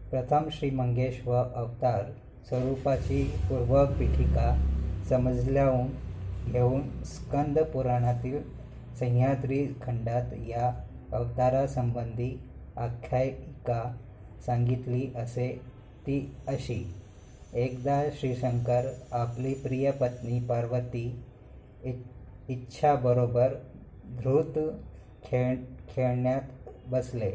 प्रथम श्री मंगेश व अवतार स्वरूपाची पूर्वपीठिका समजल्याहून घेऊन स्कंद पुराणातील सह्याद्री खंडात या अवतारासंबंधी आख्यायिका सांगितली असे ती अशी. एकदा श्रीशंकर आपली प्रिय पत्नी पार्वती इच्छाबरोबर धूत खेळण्यात बसले.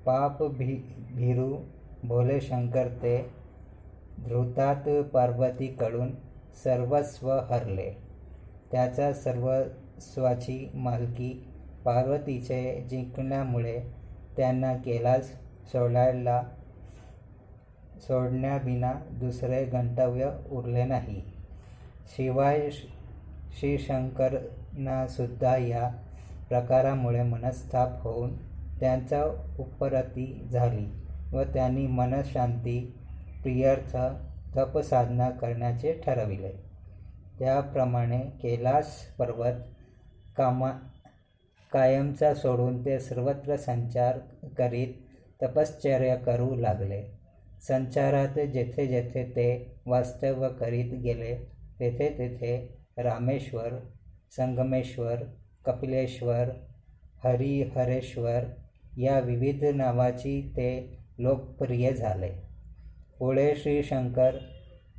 भीरू भोले शंकर ते धृतात पार्वतीकडून सर्वस्व हरले. त्याच्या सर्वस्वाची मालकी पार्वतीचे जिंकण्यामुळे त्यांना कैलास सोडण्याविना दुसरे गंतव्य उरले नाही. शिवाय श्रीशंकरांनासुद्धा या प्रकारामुळे मनस्ताप होऊन त्यांच्या उपरती झाली व त्यांनी मनशांती प्रित्यर्थ तपसाधना करण्याचे ठरविले. त्याप्रमाणे कैलास पर्वत कायमचा सोडून ते सर्वत्र संचार करीत तपश्चर्या करू लागले. संचारात जेथे जेथे ते वास्तव्य करीत गेले तेथे तेथे रामेश्वर, संगमेश्वर, कपिलेश्वर, हरिहरेश्वर या विविध नावाची ते लोकप्रिय झाले. पुढे श्रीशंकर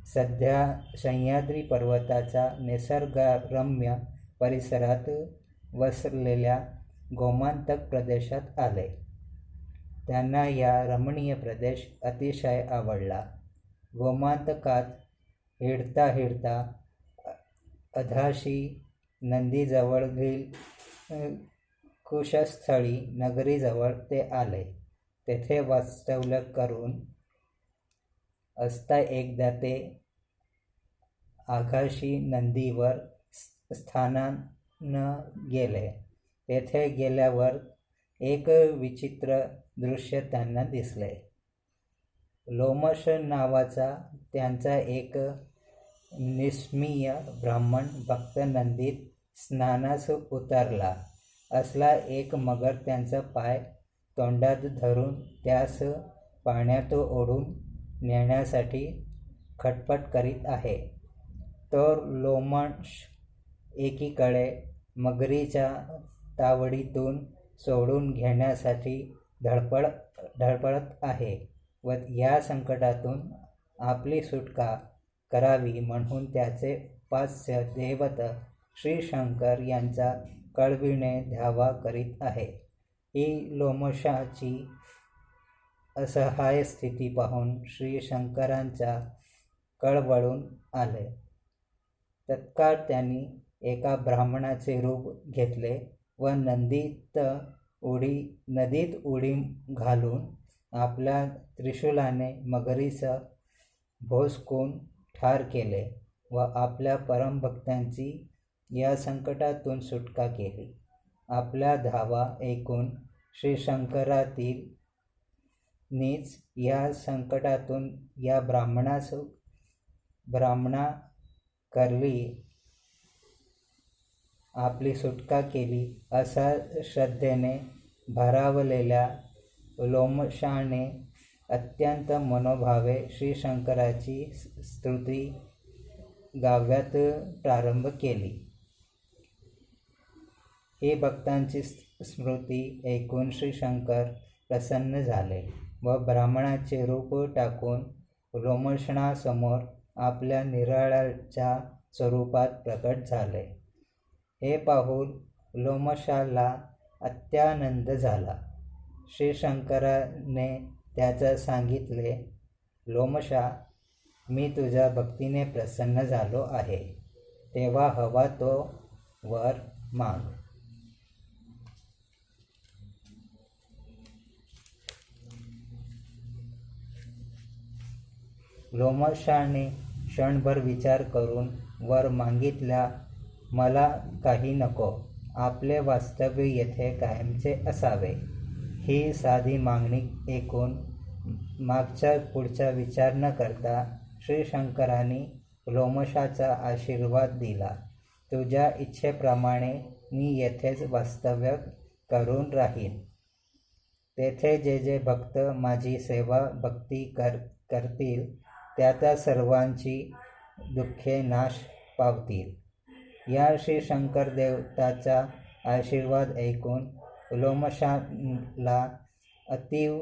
सध्या सह्याद्री पर्वताच्या निसर्गरम्य परिसरात वसलेल्या गोमांतक प्रदेशात आले. त्यांना या रमणीय प्रदेश अतिशय आवडला. गोमांतकात हिंडता हिंडता अधाशी नदीजवळील कुशस्थळी नगरीजवळ ते आले. तेथे वास्तव्य करून असता एकदा ते आघाशी नदीवर स्नानाला गेले. तेथे गेल्यावर एक विचित्र दृश्य त्यांना दिसले. लोमश नावाचा त्यांचा एक निस्सीम ब्राह्मण भक्त नदीत स्नानास उतरला असला एक मगर त्यांचा पाय तोंडात धरून त्यास पाण्यात ओढून नेण्यासाठी खटपट करीत आहे. तो लोमश एकीकडे मगरीच्या तावडीतून सोडून घेण्यासाठी धडपडत आहे व या संकटातून आपली सुटका करावी म्हणून त्याचे उपास्य दैवत श्रीशंकर यांचा कळविणे धावा करीत आहे. ही लोमशाची असहाय स्थिती पाहून श्रीशंकरांच्या कळवळून आले. तत्काळ त्यांनी एका ब्राह्मणाचे रूप घेतले व नदीत उडी घालून आपल्या त्रिशूलाने मगरीस भोसकून ठार केले व आपल्या परमभक्तांची या संकटातून सुटका केली. आपल्या धावा ऐकून श्रीशंकरांनीच या संकटातून या ब्राह्मणाकरवी आपली सुटका केली असा श्रद्धेने भारावलेल्या लोमशाने अत्यंत मनोभावे श्रीशंकराची स्तुती गाव्यात प्रारंभ केली. ही भक्तांची स्मृती ऐकून श्रीशंकर प्रसन्न झाले व ब्राह्मणाचे रूप टाकून लोमशासमोर आपल्या निराळ्याच्या स्वरूपात प्रकट झाले. हे पाहून लोमशाला अत्यानंद झाला. श्रीशंकराने त्याचा सांगितले, लोमशा, मी तुझ्या भक्तीने प्रसन्न झालो आहे. तेव्हा हवा तो वर माग. लोमशाने क्षणभर विचार करून वर मागितल्या. मला काही नको. आपले वास्तव्य येथे कायमचे असावे. ही साधी मागणी ऐकून मागचा पुढचा विचार न करता श्रीशंकरांनी लोमशाचा आशीर्वाद दिला. तुझ्या इच्छेप्रमाणे मी येथेच वास्तव्य करून राहीन. तेथे जे जे भक्त माझी सेवा भक्ती करतील त्या सर्वांची दुःखे नाश पावतील। या श्री शंकर देवताचा आशीर्वाद ऐकून लोमशाला अतीव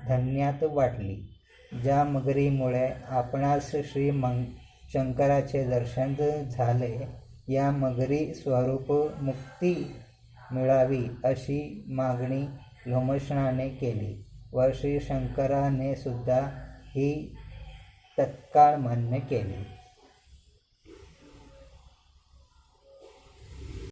धन्यात वाटली। ज्या मगरीमुळे आपणास श्री शंकराचे दर्शन झाले, या मगरी स्वरूप मुक्ती मिळावी अशी मागणी लोमशाने केली व श्री शंकराने सुद्धा ही तत्काळ मान्य केली।